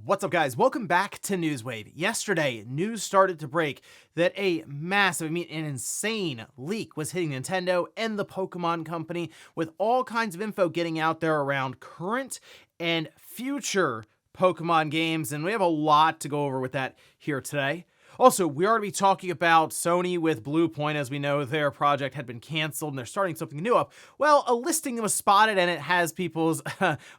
What's up, guys? Welcome back to Newswave. Yesterday, news started to break that a massive, an insane leak was hitting Nintendo and the Pokémon company, with all kinds of info getting out there around current and future Pokémon games, and we have a lot to go over with that here today. Also, we are going to be talking about Sony with Bluepoint. As we know, their project had been canceled and they're starting something new up. Well, a listing was spotted and it has people's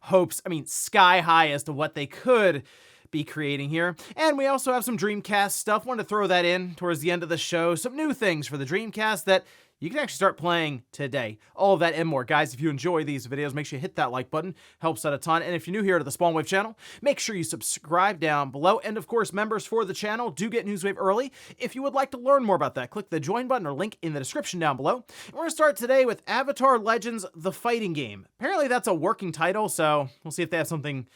hopes, sky high as to what they could be creating here. And we also have some Dreamcast stuff. Wanted to throw that in towards the end of the show. Some new things for the Dreamcast that you can actually start playing today. All of that and more. Guys, if you enjoy these videos, make sure you hit that like button. Helps out a ton. And if you're new here to the SpawnWave channel, make sure you subscribe down below. And of course, members for the channel do get Newswave early. If you would like to learn more about that, click the join button or link in the description down below. And we're going to start today with Avatar Legends: The Fighting Game. Apparently that's a working title, so we'll see if they have something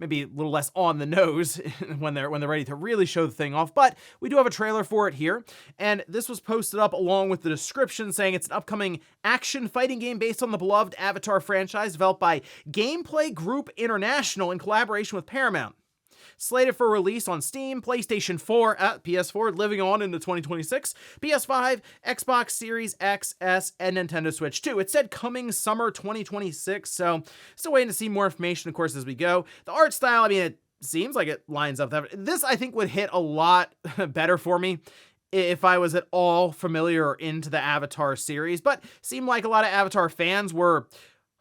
maybe a little less on the nose when they're ready to really show the thing off. But we do have a trailer for it here, and this was posted up along with the description saying it's an upcoming action fighting game based on the beloved Avatar franchise, developed by Gameplay Group International in collaboration with Paramount. Slated for release on Steam, PlayStation 4, PS4, living on into 2026, PS5, Xbox Series X, S, and Nintendo Switch 2. It said coming summer 2026, so still waiting to see more information, of course, as we go. The art style, it seems like it lines up. This, I think, would hit a lot better for me if I was at all familiar or into the Avatar series, but seemed like a lot of Avatar fans were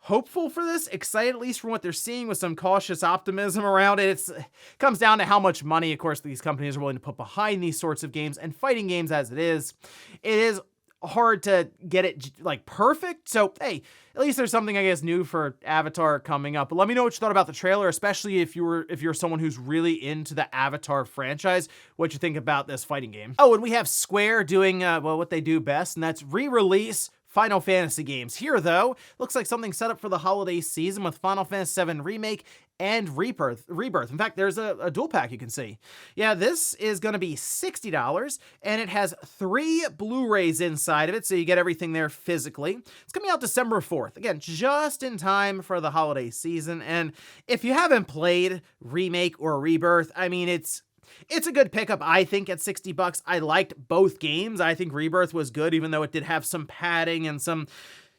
hopeful for this, excited at least from what they're seeing, with some cautious optimism around it. It comes down to how much money, of course, these companies are willing to put behind these sorts of games, and fighting games as it is hard to get it perfect. So hey, at least there's something, I guess, new for Avatar coming up. But let me know what you thought about the trailer, especially if you're someone who's really into the Avatar franchise, what you think about this fighting game. Oh, and we have Square doing what they do best, and that's re-release Final Fantasy games. Here, though, looks like something set up for the holiday season with Final Fantasy VII Remake and Rebirth. In fact, there's a dual pack you can see. Yeah, this is going to be $60, and it has 3 Blu-rays inside of it, so you get everything there physically. It's coming out December 4th. Again, just in time for the holiday season, and if you haven't played Remake or Rebirth, it's a good pickup, I think, at $60. I liked both games. I think Rebirth was good, even though it did have some padding and some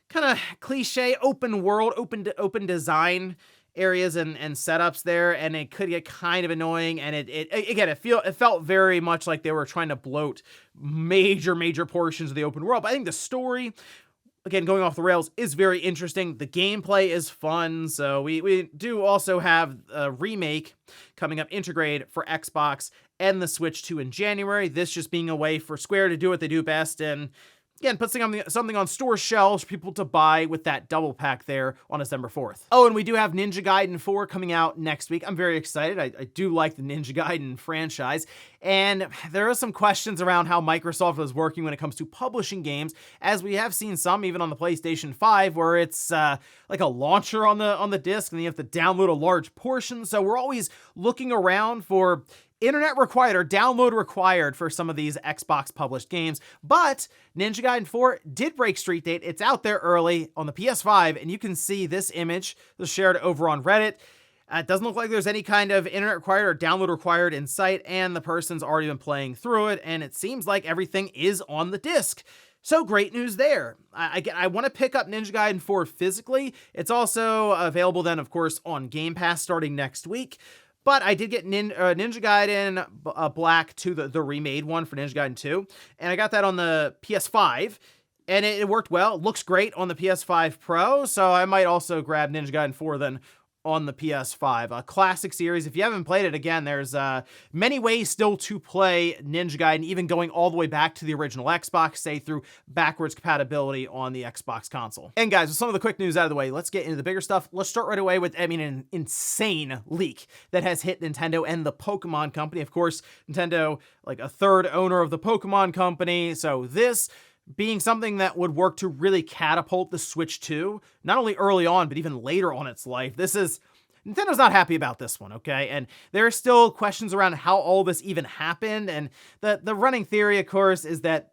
kind of cliche open world, open design areas and setups there, and it could get kind of annoying. And it felt very much like they were trying to bloat major portions of the open world. But I think the story, again, going off the rails, is very interesting. The gameplay is fun. So we do also have a Remake coming up integrated for Xbox and the Switch 2 in January. This just being a way for Square to do what they do best, and again, put something on store shelves for people to buy with that double pack there on December 4th. Oh, and we do have Ninja Gaiden 4 coming out next week. I'm very excited. I do like the Ninja Gaiden franchise. And there are some questions around how Microsoft is working when it comes to publishing games, as we have seen some even on the PlayStation 5, where it's like a launcher on the disc, and you have to download a large portion. So we're always looking around for internet required or download required for some of these Xbox published games. But Ninja Gaiden 4 did break street date. It's out there early on the PS5, and you can see this image was shared over on Reddit. It doesn't look like there's any kind of internet required or download required in sight, and the person's already been playing through it, and it seems like everything is on the disc. So great news there. I want to pick up Ninja Gaiden 4 physically. It's also available then, of course, on Game Pass starting next week. But I did get Ninja Gaiden Black 2, the remade one for Ninja Gaiden 2, and I got that on the PS5, and it worked well. It looks great on the PS5 Pro, so I might also grab Ninja Gaiden 4 then on the PS5. A classic series. If you haven't played it, again, there's many ways still to play Ninja Gaiden, even going all the way back to the original Xbox, say through backwards compatibility on the Xbox console. And guys, with some of the quick news out of the way, let's get into the bigger stuff. Let's start right away with, an insane leak that has hit Nintendo and the Pokemon company. Of course, Nintendo, like a third owner of the Pokemon company, so this being something that would work to really catapult the Switch 2, not only early on, but even later on its life. Nintendo's not happy about this one, okay? And there are still questions around how all this even happened, and the running theory, of course, is that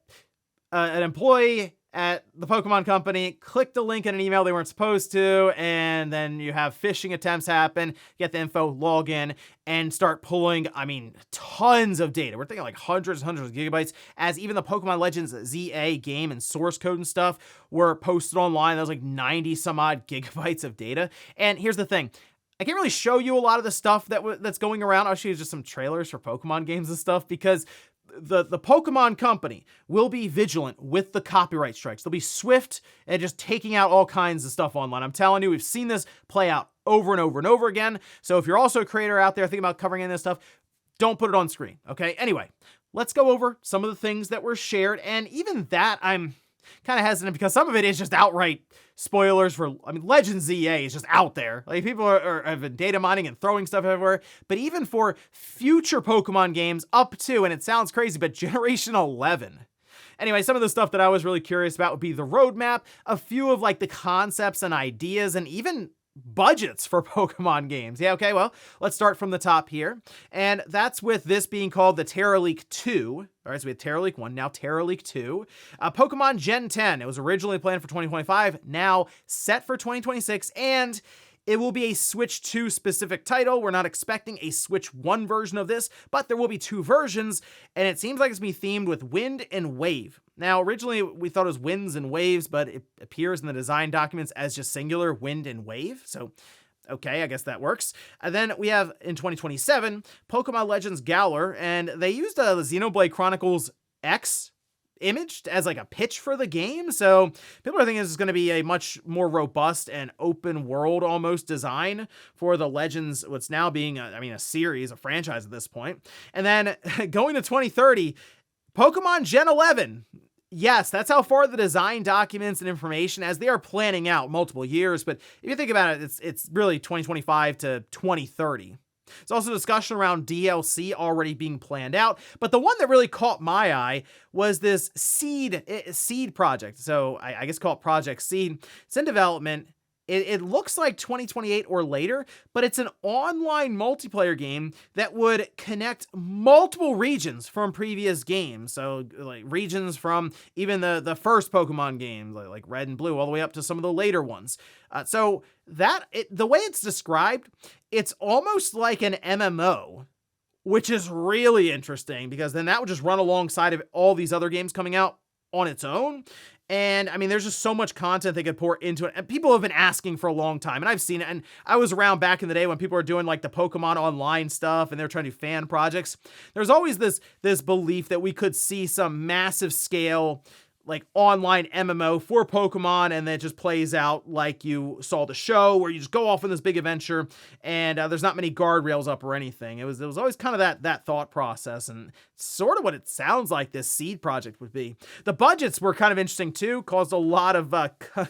an employee at the Pokemon Company, clicked a link in an email they weren't supposed to, and then you have phishing attempts happen, get the info, log in, and start pulling, I mean, tons of data. We're thinking like hundreds of gigabytes, as even the Pokemon Legends ZA game and source code and stuff were posted online. That was like 90 some odd gigabytes of data. And here's the thing. I can't really show you a lot of the stuff that's going around. I'll show you just some trailers for Pokemon games and stuff, because the Pokemon Company will be vigilant with the copyright strikes. They'll be swift at just taking out all kinds of stuff online. I'm telling you, we've seen this play out over and over and over again. So if you're also a creator out there thinking about covering any of this stuff, don't put it on screen, okay? Anyway, let's go over some of the things that were shared, and even that I'm kind of hesitant because some of it is just outright spoilers for, I mean, Legends ZA is just out there. Like, people have been data mining and throwing stuff everywhere, but even for future Pokemon games up to, and it sounds crazy, but Generation 11. Anyway, some of the stuff that I was really curious about would be the roadmap, a few of like the concepts and ideas, and even budgets for Pokemon games. Yeah, okay, well, let's start from the top here. And that's with this being called the Terra Leak 2. All right, so we had Terra Leak 1, now Terra Leak 2. Pokemon Gen 10, it was originally planned for 2025, now set for 2026, and it will be a Switch 2 specific title. We're not expecting a Switch 1 version of this, but there will be 2 versions, and it seems like it's going to be themed with wind and wave. Now, originally we thought it was winds and waves, but it appears in the design documents as just singular wind and wave. So, okay, I guess that works. And then we have in 2027, Pokemon Legends Galar, and they used a Xenoblade Chronicles X image as like a pitch for the game. So people are thinking this is going to be a much more robust and open world almost design for the Legends, what's now being a series, a franchise at this point. And then going to 2030, Pokemon Gen 11. Yes, that's how far the design documents and information, as they are planning out multiple years. But if you think about it, it's really 2025 to 2030. There's also discussion around DLC already being planned out, but the one that really caught my eye was this Seed project. So I guess call it Project Seed. It's in development. It looks like 2028 or later, but it's an online multiplayer game that would connect multiple regions from previous games. So like regions from even the first Pokemon games, like Red and Blue, all the way up to some of the later ones. So the way it's described, it's almost like an MMO, which is really interesting because then that would just run alongside of all these other games coming out on its own. And I mean, there's just so much content they could pour into it. And people have been asking for a long time, and I've seen it. And I was around back in the day when people were doing like the Pokemon online stuff and they're trying to do fan projects. There's always this belief that we could see some massive scale like online MMO for Pokemon, and then it just plays out like you saw the show, where you just go off on this big adventure, and there's not many guardrails up or anything. It was always kind of that thought process, and sort of what it sounds like this Seed project would be. The budgets were kind of interesting too, caused a lot of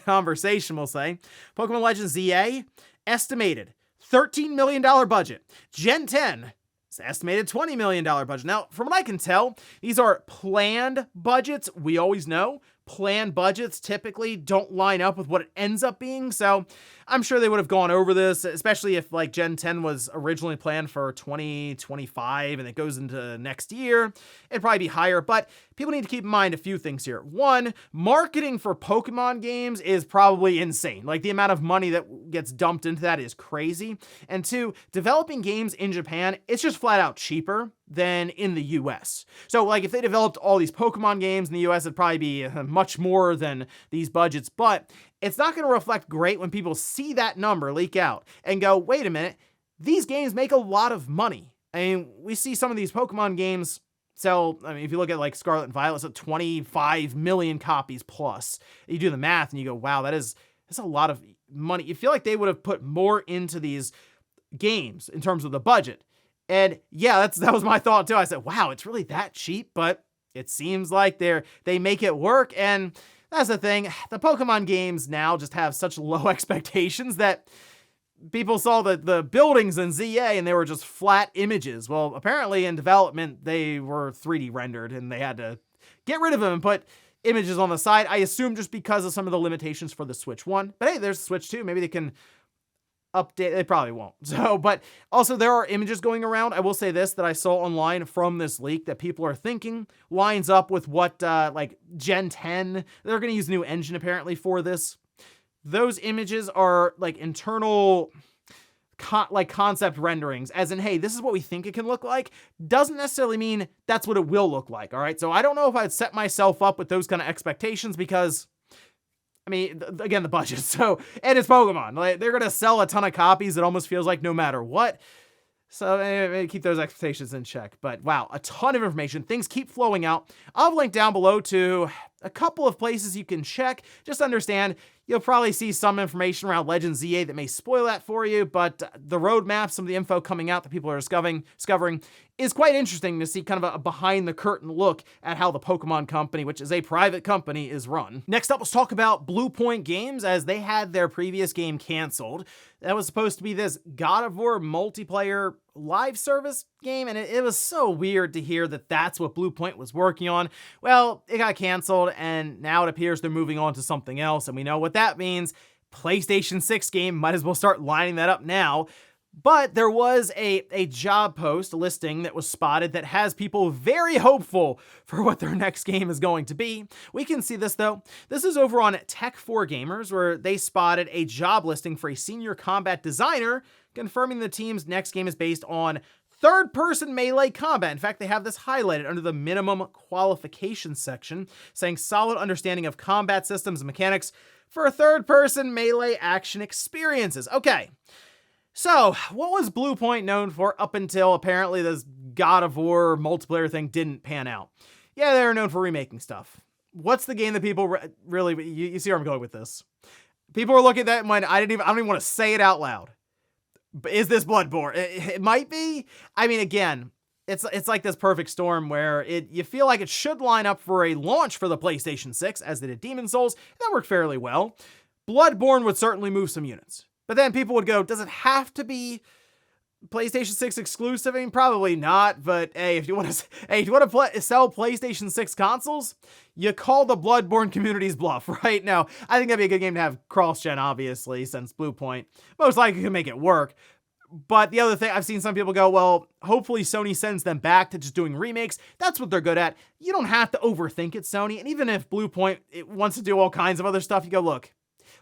conversation, we'll say. Pokemon Legends ZA, estimated $13 million budget. Gen 10, estimated $20 million budget. Now, from what I can tell, these are planned budgets. We always know planned budgets typically don't line up with what it ends up being. So I'm sure they would have gone over this, especially if like Gen 10 was originally planned for 2025 and it goes into next year. It'd probably be higher, but people need to keep in mind a few things here. One, marketing for Pokemon games is probably insane. Like the amount of money that gets dumped into that is crazy. And two, developing games in Japan, it's just flat out cheaper than in the US. So like if they developed all these Pokemon games in the US, it'd probably be much more than these budgets, but it's not going to reflect great when people see that number leak out and go, wait a minute, these games make a lot of money. I mean, we see some of these Pokemon games sell, I mean, if you look at like Scarlet and Violet, it's at 25 million copies plus. You do the math and you go, wow, that's a lot of money. You feel like they would have put more into these games in terms of the budget. And yeah, that was my thought too. I said, wow, it's really that cheap, but it seems like they make it work. And that's the thing. The Pokemon games now just have such low expectations that people saw the buildings in ZA and they were just flat images. Well, apparently in development, they were 3D rendered and they had to get rid of them and put images on the side. I assume just because of some of the limitations for the Switch 1. But hey, there's the Switch 2. Maybe they can update. They probably won't. So, but also there are images going around. I will say this, that I saw online from this leak that people are thinking lines up with what, like Gen 10, they're going to use a new engine apparently for this. Those images are like internal concept renderings, as in, hey, this is what we think it can look like, doesn't necessarily mean that's what it will look like. All right. So I don't know if I'd set myself up with those kind of expectations because, I mean, again, the budget. So, and it's Pokemon. Like, they're going to sell a ton of copies. It almost feels like no matter what. So keep those expectations in check. But wow, a ton of information. Things keep flowing out. I'll link down below to a couple of places you can check. Just understand, you'll probably see some information around Legends ZA that may spoil that for you, but the roadmap, some of the info coming out that people are discovering is quite interesting to see kind of a behind the curtain look at how the Pokemon company, which is a private company, is run. Next up, let's talk about Bluepoint Games, as they had their previous game canceled. That was supposed to be this God of War multiplayer live service game, and it was so weird to hear that that's what Bluepoint was working on. Well, it got canceled, and now it appears they're moving on to something else, and we know what that means. PlayStation 6 game, might as well start lining that up now. But there was a job post, a listing that was spotted that has people very hopeful for what their next game is going to be. We can see this though. This is over on Tech4Gamers, where they spotted a job listing for a senior combat designer, confirming the team's next game is based on third-person melee combat. In fact, they have this highlighted under the minimum qualifications section, saying solid understanding of combat systems and mechanics for third-person melee action experiences. Okay. So, what was Bluepoint known for up until apparently this God of War multiplayer thing didn't pan out? Yeah, they were known for remaking stuff. What's the game that people really, you see where I'm going with this? People were looking at that and went, I don't even want to say it out loud. But is this Bloodborne? It might be. I mean, again, it's like this perfect storm where you feel like it should line up for a launch for the PlayStation 6, as they did Demon's Souls. That worked fairly well. Bloodborne would certainly move some units. But then people would go, does it have to be PlayStation 6 exclusive? I mean, probably not. But hey, if you want to sell PlayStation 6 consoles, you call the Bloodborne community's bluff, right? Now, I think that'd be a good game to have cross-gen, obviously, since Bluepoint most likely can make it work. But the other thing, I've seen some people go, well, hopefully Sony sends them back to just doing remakes. That's what they're good at. You don't have to overthink it, Sony. And even if Bluepoint wants to do all kinds of other stuff, you go, look,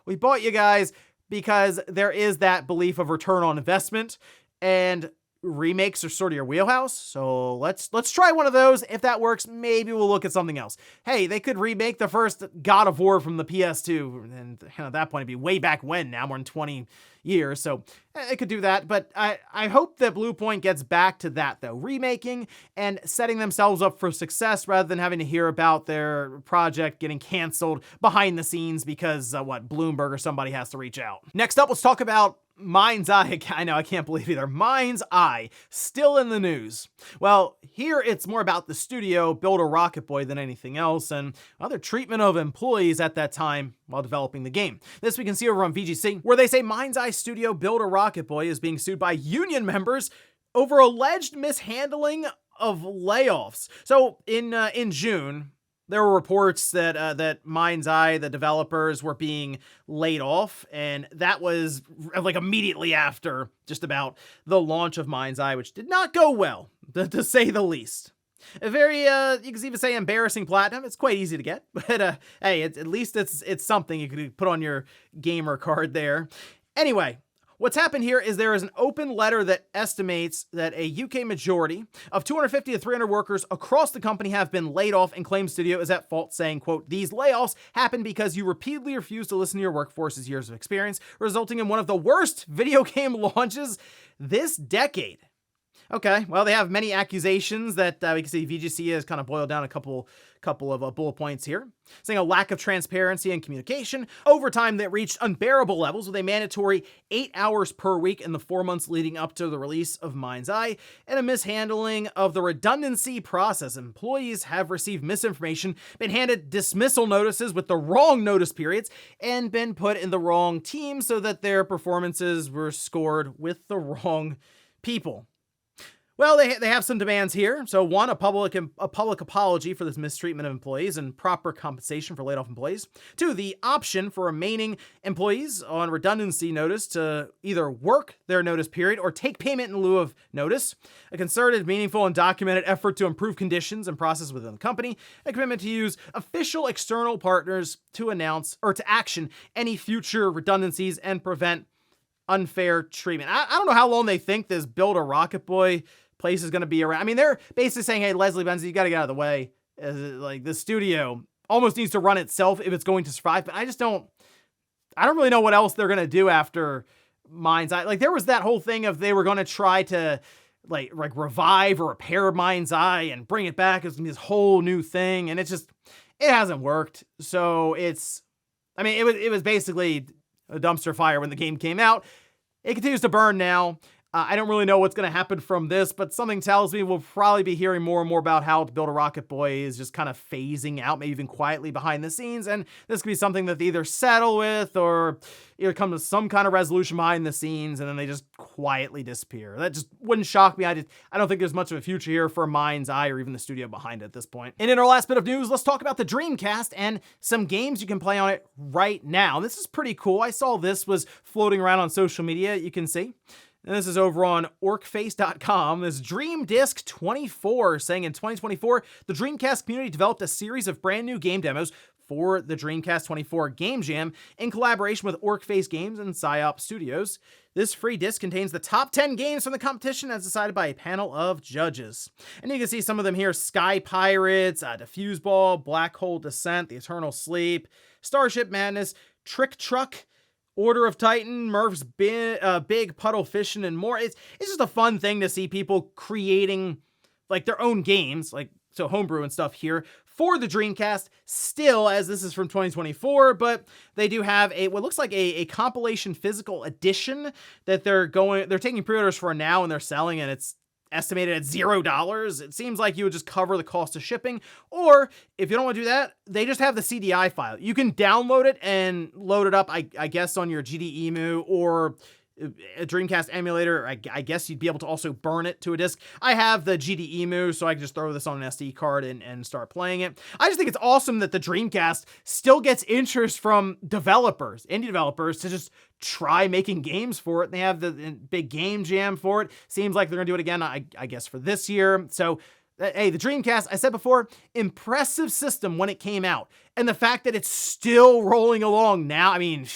we bought you guys because there is that belief of return on investment, and remakes are sort of your wheelhouse. So let's try one of those. If that works, maybe we'll look at something else. Hey, they could remake the first God of War from the PS2, and at that point it'd be way back when now, more than 20 years. So it could do that. But I hope that Bluepoint gets back to that though, remaking and setting themselves up for success rather than having to hear about their project getting canceled behind the scenes because Bloomberg or somebody has to reach out. Next up, let's talk about MindsEye. I know, I can't believe either. MindsEye, still in the news. Well, here it's more about the studio Build a Rocket Boy than anything else, and other treatment of employees at that time while developing the game. This we can see over on VGC, where they say MindsEye studio Build a Rocket Boy is being sued by union members over alleged mishandling of layoffs. So in June, there were reports that MindsEye, the developers, were being laid off, and that was like immediately after just about the launch of MindsEye, which did not go well, to say the least. A very, you can even say embarrassing platinum. It's quite easy to get, but hey, at least it's something you could put on your gamer card there. Anyway, what's happened here is there is an open letter that estimates that a UK majority of 250 to 300 workers across the company have been laid off, and claims studio is at fault, saying, quote, "These layoffs happen because you repeatedly refuse to listen to your workforce's years of experience, resulting in one of the worst video game launches this decade." Okay, well, they have many accusations that we can see VGC has kind of boiled down a couple of bullet points here, saying a lack of transparency and communication, overtime that reached unbearable levels with a mandatory 8 hours per week in the 4 months leading up to the release of MindsEye, and a mishandling of the redundancy process. Employees have received misinformation, been handed dismissal notices with the wrong notice periods, and been put in the wrong team so that their performances were scored with the wrong people. Well, they have some demands here. So one, a public apology for this mistreatment of employees and proper compensation for laid off employees. Two, the option for remaining employees on redundancy notice to either work their notice period or take payment in lieu of notice. A concerted, meaningful, and documented effort to improve conditions and process within the company. A commitment to use official external partners to announce or to action any future redundancies and prevent unfair treatment. I don't know how long they think this Build a Rocket Boy place is going to be around. I mean, they're basically saying, hey, Leslie Benson, you got to get out of the way. Like, the studio almost needs to run itself if it's going to survive. But I don't really know what else they're going to do after MindsEye. Like, there was that whole thing of they were going to try to like revive or repair MindsEye and bring it back as this whole new thing. And it hasn't worked. So it was basically a dumpster fire when the game came out. It continues to burn now. I don't really know what's going to happen from this, but something tells me we'll probably be hearing more and more about how Build a Rocket Boy is just kind of phasing out, maybe even quietly behind the scenes. And this could be something that they either settle with or come to some kind of resolution behind the scenes, and then they just quietly disappear. That just wouldn't shock me. I don't think there's much of a future here for MindsEye or even the studio behind it at this point. And in our last bit of news, let's talk about the Dreamcast and some games you can play on it right now. This is pretty cool. I saw this was floating around on social media, you can see. And this is over on orcface.com. This Dream Disc 24 saying in 2024, the Dreamcast community developed a series of brand new game demos for the Dreamcast 24 Game Jam in collaboration with Orcface Games and Psyop Studios. This free disc contains the top 10 games from the competition as decided by a panel of judges. And you can see some of them here: Sky Pirates, Diffuse Ball, Black Hole Descent, The Eternal Sleep, Starship Madness, Trick Truck, Order of Titan, Murph's Big Puddle Fishing, and more. It's just a fun thing to see people creating like their own games, like so homebrew and stuff here for the Dreamcast. Still, as this is from 2024, but they do have what looks like a compilation physical edition that they're taking pre-orders for now, and they're selling, and it's estimated at $0. It seems like you would just cover the cost of shipping, or if you don't want to do that, they just have the CDI file. You can download it and load it up, I guess, on your GD-EMU or a Dreamcast emulator. I guess you'd be able to also burn it to a disc. I have the GD-EMU, so I can just throw this on an SD card and start playing it. I just think it's awesome that the Dreamcast still gets interest from developers, indie developers, to just try making games for it. They have the big game jam for it. Seems like they're gonna do it again, I guess, for this year. So hey, the Dreamcast, I said before, impressive system when it came out. And the fact that it's still rolling along now, I mean,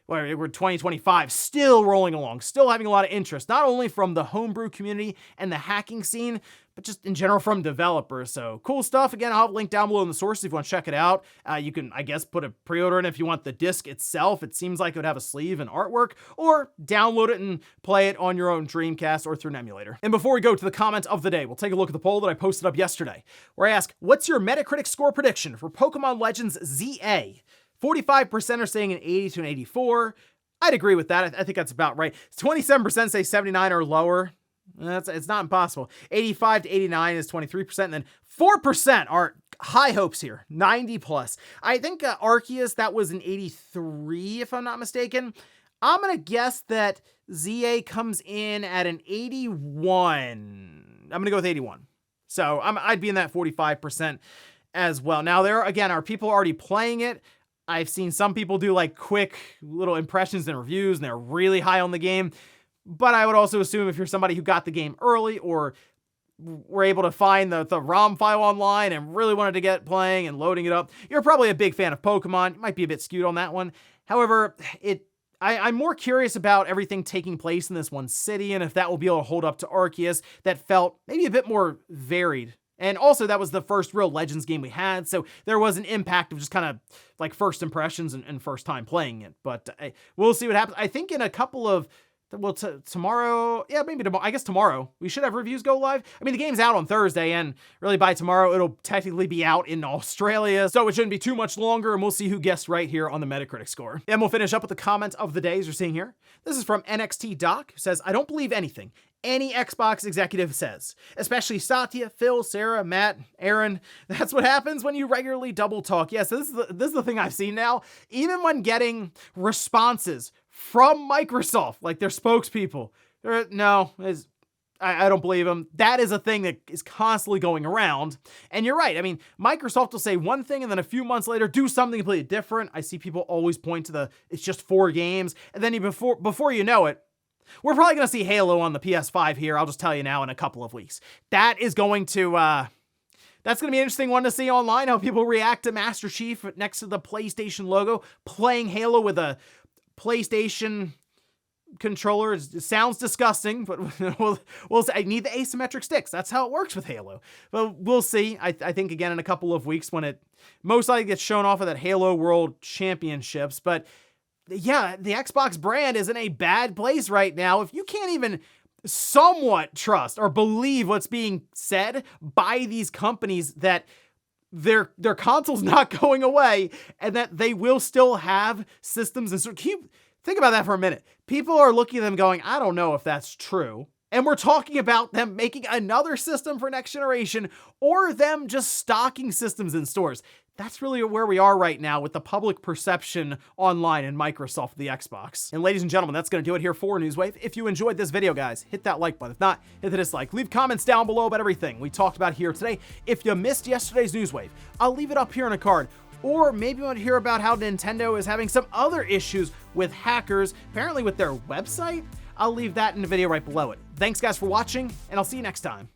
we're 2025, still rolling along, still having a lot of interest, not only from the homebrew community and the hacking scene, but just in general from developers. So cool stuff. Again, I'll have a link down below in the source if you want to check it out. You can, I guess, put a pre-order in if you want the disc itself. It seems like it would have a sleeve and artwork, or download it and play it on your own Dreamcast or through an emulator. And before we go to the comment of the day, we'll take a look at the poll that I posted up yesterday, where I ask, what's your Metacritic score prediction for Pokemon Legends ZA? 45% are saying an 80 to an 84. I'd agree with that. I think that's about right. 27% say 79 or lower. It's not impossible. 85 to 89 is 23%. And then 4% are high hopes here, 90 plus. I think Arceus, that was an 83, if I'm not mistaken. I'm going to guess that ZA comes in at an 81. I'm going to go with 81. So I'd be in that 45% as well. Now, there, again, are people already playing it? I've seen some people do like quick little impressions and reviews, and they're really high on the game. But I would also assume if you're somebody who got the game early or were able to find the ROM file online and really wanted to get playing and loading it up, you're probably a big fan of Pokemon. You might be a bit skewed on that one. However, I'm more curious about everything taking place in this one city, and if that will be able to hold up to Arceus, that felt maybe a bit more varied. And also, that was the first real Legends game we had, so there was an impact of just kind of like first impressions and first time playing it. But we'll see what happens. I think in a couple of, well, tomorrow, yeah, maybe tomorrow, I guess tomorrow, we should have reviews go live. I mean, the game's out on Thursday, and really by tomorrow, it'll technically be out in Australia, so it shouldn't be too much longer, and we'll see who guessed right here on the Metacritic score. And we'll finish up with the comment of the day, as you're seeing here. This is from NXT Doc, who says, I don't believe anything any Xbox executive says, especially Satya, Phil, Sarah, Matt, Aaron. That's what happens when you regularly double talk. Yes, this is the thing I've seen now. Even when getting responses from Microsoft, like their spokespeople, no, I don't believe him. That is a thing that is constantly going around. And you're right. I mean, Microsoft will say one thing and then a few months later do something completely different. I see people always point to it's just 4 games. And then before you know it, we're probably going to see Halo on the PS5 here. I'll just tell you now in a couple of weeks. That is going to, that's going to be an interesting one to see online, how people react to Master Chief next to the PlayStation logo, playing Halo with a PlayStation controller. It sounds disgusting, but I need the asymmetric sticks. That's how it works with Halo. But we'll see. I think again in a couple of weeks when it most likely gets shown off at that Halo World Championships. But yeah, the Xbox brand is in a bad place right now. If you can't even somewhat trust or believe what's being said by these companies that their console's not going away and that they will still have systems and so think about that for a minute. People are looking at them going, I don't know if that's true. And we're talking about them making another system for next generation or them just stocking systems in stores. That's really where we are right now with the public perception online in Microsoft, the Xbox. And ladies and gentlemen, that's going to do it here for Newswave. If you enjoyed this video, guys, hit that like button. If not, hit the dislike. Leave comments down below about everything we talked about here today. If you missed yesterday's Newswave, I'll leave it up here in a card. Or maybe you want to hear about how Nintendo is having some other issues with hackers, apparently with their website. I'll leave that in the video right below it. Thanks guys for watching, and I'll see you next time.